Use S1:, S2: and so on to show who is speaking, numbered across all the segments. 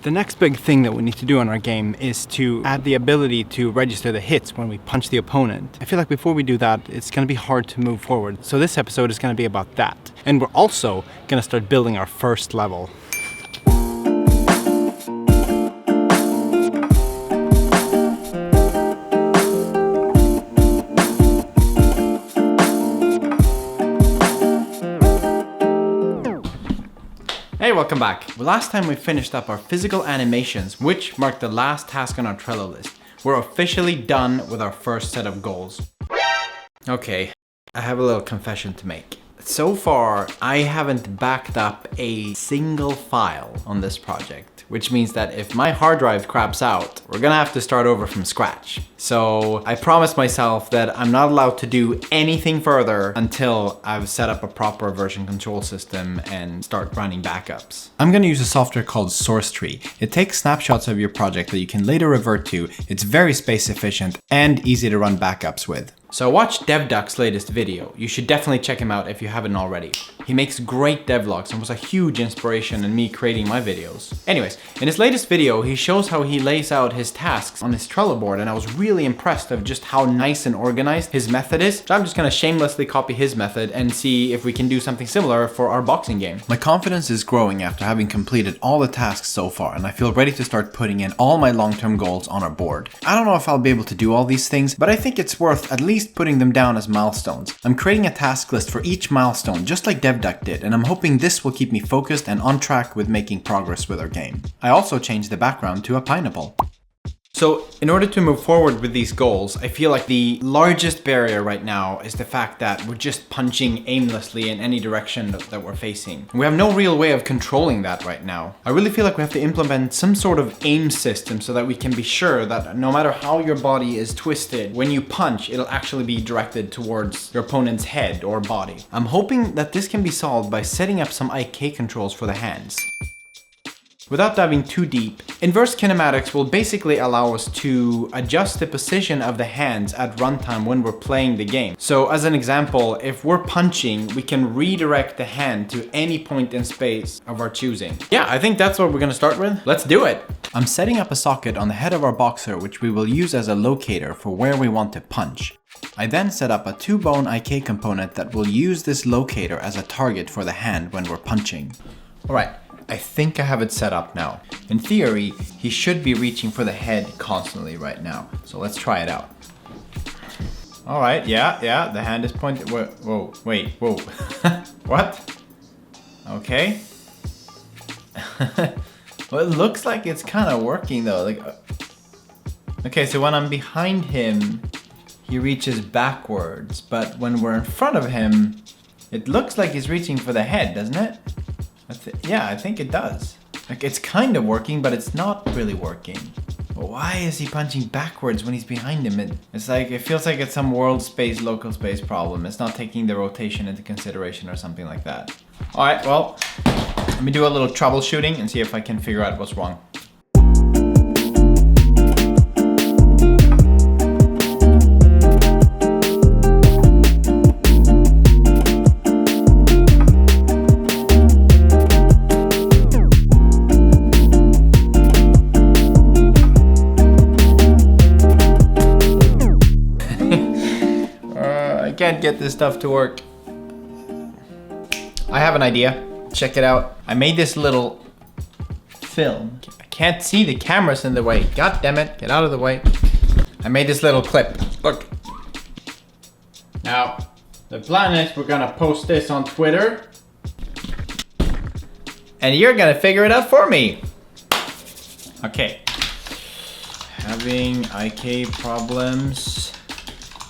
S1: The next big thing that we need to do in our game is to add the ability to register the hits when we punch the opponent. I feel like before we do that, it's going to be hard to move forward. So this episode is going to be about that. And we're also going to start building our first level. Hey, welcome back. Well, last time we finished up our physical animations, which marked the last task on our Trello list. We're officially done with our first set of goals. Okay, I have a little confession to make. So far, I haven't backed up a single file on this project, which means that if my hard drive craps out, we're gonna have to start over from scratch. So I promised myself that I'm not allowed to do anything further until I've set up a proper version control system and start running backups. I'm gonna use a software called SourceTree. It takes snapshots of your project that you can later revert to. It's very space efficient and easy to run backups with. So watch Devlog's latest video. You should definitely check him out if you haven't already. He makes great devlogs and was a huge inspiration in me creating my videos. Anyways, in his latest video, he shows how he lays out his tasks on his Trello board, and I was really impressed of just how nice and organized his method is. So I'm just gonna shamelessly copy his method and see if we can do something similar for our boxing game. My confidence is growing after having completed all the tasks so far, and I feel ready to start putting in all my long-term goals on our board. I don't know if I'll be able to do all these things, but I think it's worth at least putting them down as milestones. I'm creating a task list for each milestone, just like Devlog did, and I'm hoping this will keep me focused and on track with making progress with our game. I also changed the background to a pineapple. So in order to move forward with these goals, I feel like the largest barrier right now is the fact that we're just punching aimlessly in any direction that we're facing. We have no real way of controlling that right now. I really feel like we have to implement some sort of aim system so that we can be sure that no matter how your body is twisted, when you punch, it'll actually be directed towards your opponent's head or body. I'm hoping that this can be solved by setting up some IK controls for the hands. Without diving too deep, inverse kinematics will basically allow us to adjust the position of the hands at runtime when we're playing the game. So as an example, if we're punching, we can redirect the hand to any point in space of our choosing. Yeah, I think that's what we're gonna start with. Let's do it. I'm setting up a socket on the head of our boxer, which we will use as a locator for where we want to punch. I then set up a 2-bone IK component that will use this locator as a target for the hand when we're punching. All right. I think I have it set up now. In theory, he should be reaching for the head constantly right now. So let's try it out. All right, yeah, the hand is pointed. Whoa, wait. What? Okay. Well, it looks like it's kind of working though. Okay, so when I'm behind him, he reaches backwards. But when we're in front of him, it looks like he's reaching for the head, doesn't it? Yeah, I think it does. Like, it's kind of working, but it's not really working. But why is he punching backwards when he's behind him? It feels like it's some world space, local space problem. It's not taking the rotation into consideration or something like that. All right, well, let me do a little troubleshooting and see if I can figure out what's wrong. Can't get this stuff to work. I have an idea. Check it out. I made this little film. I can't see, the camera's in the way. God damn it, get out of the way. I made this little clip. Look. Now, the plan is we're gonna post this on Twitter. And you're gonna figure it out for me. Okay. Having IK problems.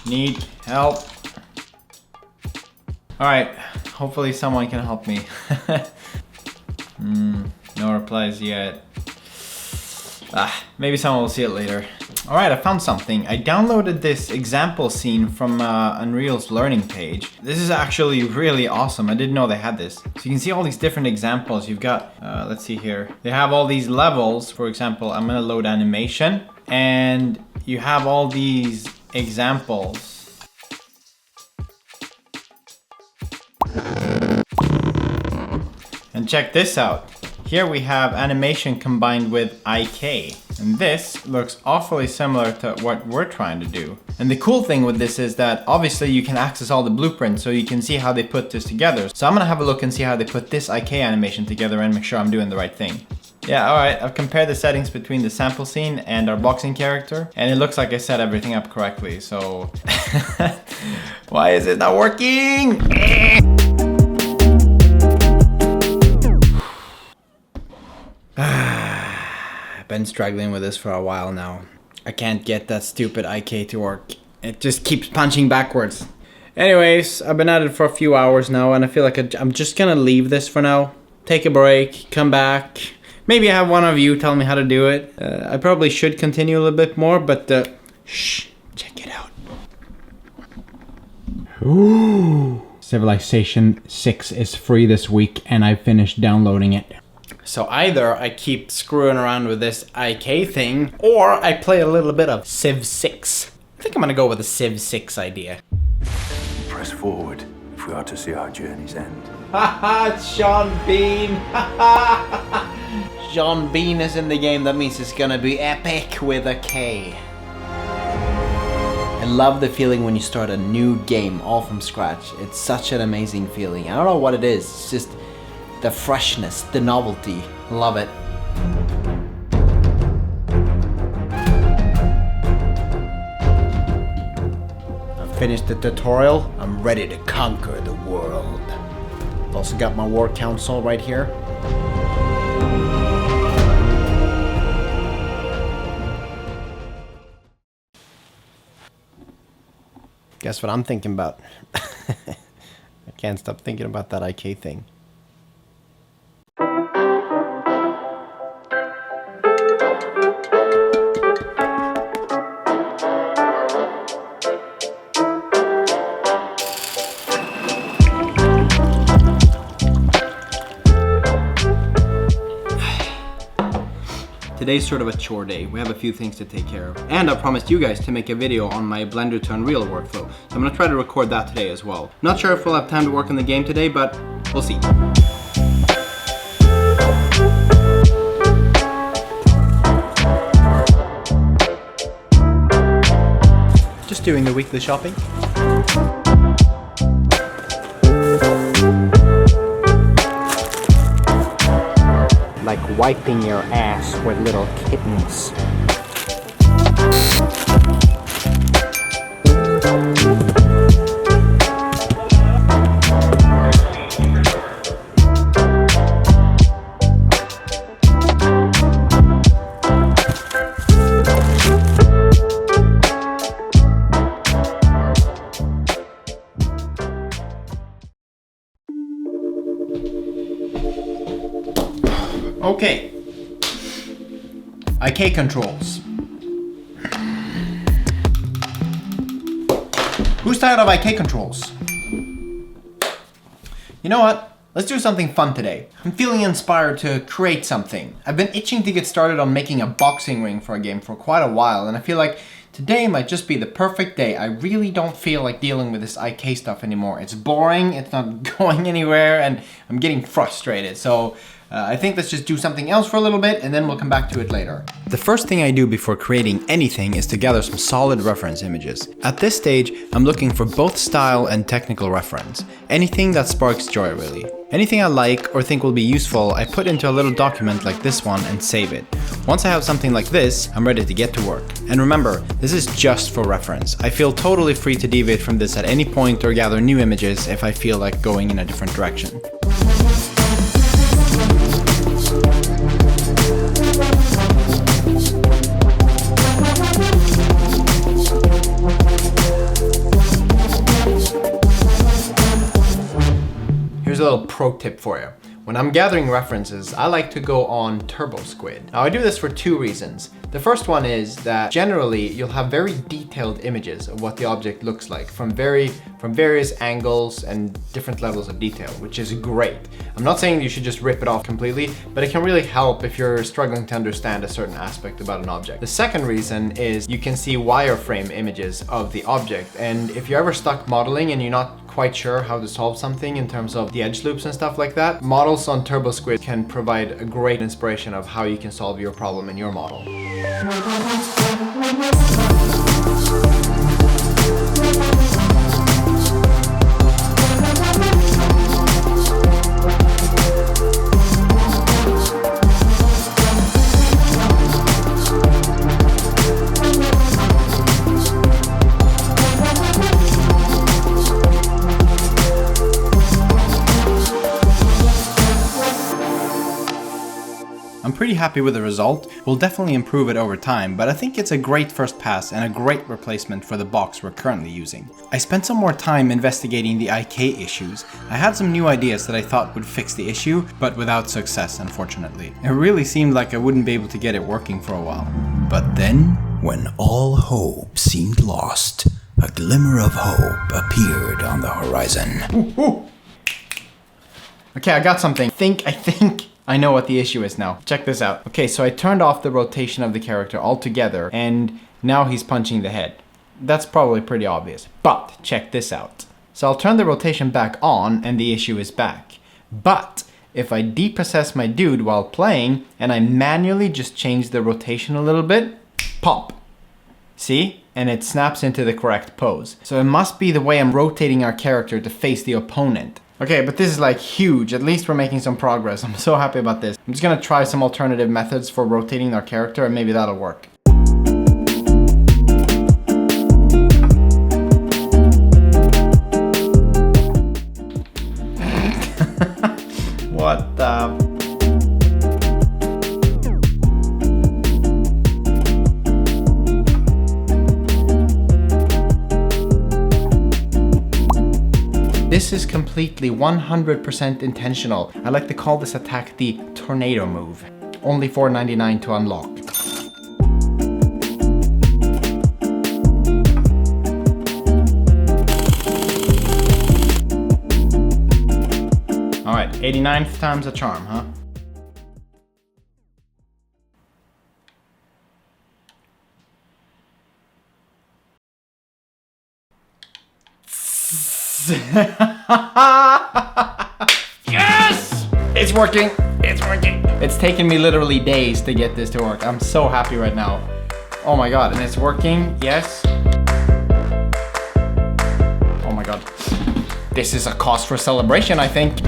S1: Need help. All right, hopefully someone can help me. No replies yet. Maybe someone will see it later. All right, I found something. I downloaded this example scene from Unreal's learning page. This is actually really awesome. I didn't know they had this. So you can see all these different examples. You've got, let's see here. They have all these levels. For example, I'm gonna load animation, and you have all these examples. And check this out. Here we have animation combined with IK. And this looks awfully similar to what we're trying to do. And the cool thing with this is that obviously you can access all the blueprints so you can see how they put this together. So I'm gonna have a look and see how they put this IK animation together and make sure I'm doing the right thing. Yeah, alright, I've compared the settings between the sample scene and our boxing character, and it looks like I set everything up correctly, so... Why is it not working? I've been struggling with this for a while now. I can't get that stupid IK to work. It just keeps punching backwards. Anyways, I've been at it for a few hours now, and I feel like I'm just gonna leave this for now. Take a break, come back. Maybe I have one of you tell me how to do it. I probably should continue a little bit more, but shh, check it out. Ooh. Civilization 6 is free this week, and I finished downloading it. So either I keep screwing around with this IK thing, or I play a little bit of Civ 6. I think I'm gonna go with the Civ 6 idea.
S2: Press forward if we are to see our journey's end.
S1: Haha, it's Sean Bean! Haha! Sean Bean is in the game, that means it's gonna be epic with a K. I love the feeling when you start a new game all from scratch. It's such an amazing feeling. I don't know what it is, it's just the freshness, the novelty. Love it. I've finished the tutorial. I'm ready to conquer the world. I've also got my war council right here. Guess what I'm thinking about? I can't stop thinking about that IK thing. Today's sort of a chore day. We have a few things to take care of. And I promised you guys to make a video on my Blender to Unreal workflow. So I'm gonna try to record that today as well. Not sure if we'll have time to work on the game today, but we'll see. Just doing the weekly shopping. Like wiping your ass with little kittens. Okay, IK controls. Who's tired of IK controls? You know what? Let's do something fun today. I'm feeling inspired to create something. I've been itching to get started on making a boxing ring for a game for quite a while, and I feel like today might just be the perfect day. I really don't feel like dealing with this IK stuff anymore. It's boring, it's not going anywhere, and I'm getting frustrated. So I think let's just do something else for a little bit and then we'll come back to it later. The first thing I do before creating anything is to gather some solid reference images. At this stage, I'm looking for both style and technical reference. Anything that sparks joy, really. Anything I like or think will be useful, I put into a little document like this one and save it. Once I have something like this, I'm ready to get to work. And remember, this is just for reference. I feel totally free to deviate from this at any point or gather new images if I feel like going in a different direction. Here's a little pro tip for you. When I'm gathering references, I like to go on TurboSquid. Now I do this for two reasons. The first one is that generally you'll have very detailed images of what the object looks like from various angles and different levels of detail, which is great. I'm not saying you should just rip it off completely, but it can really help if you're struggling to understand a certain aspect about an object. The second reason is you can see wireframe images of the object, and if you're ever stuck modeling and you're not quite sure how to solve something in terms of the edge loops and stuff like that, models on Turbo Squid can provide a great inspiration of how you can solve your problem in your model. I'm pretty happy with the result. We'll definitely improve it over time, but I think it's a great first pass and a great replacement for the box we're currently using. I spent some more time investigating the IK issues. I had some new ideas that I thought would fix the issue, but without success, unfortunately. It really seemed like I wouldn't be able to get it working for a while.
S2: But then, when all hope seemed lost, a glimmer of hope appeared on the horizon.
S1: Ooh. Okay, I got something. I think I know what the issue is now. Check this out. Okay, so I turned off the rotation of the character altogether, and now he's punching the head. That's probably pretty obvious, but check this out. So I'll turn the rotation back on, and the issue is back. But if I deprocess my dude while playing, and I manually just change the rotation a little bit, pop. See? And it snaps into the correct pose. So it must be the way I'm rotating our character to face the opponent. Okay, but this is like huge. At least we're making some progress. I'm so happy about this. I'm just gonna try some alternative methods for rotating our character and maybe that'll work. What the... This is completely 100% intentional. I like to call this attack the tornado move. Only $4.99 to unlock. Alright, 89th time's a charm, huh? Yes! It's working! It's working! It's taken me literally days to get this to work. I'm so happy right now. Oh my god, and it's working, yes. Oh my god. This is a cause for celebration, I think.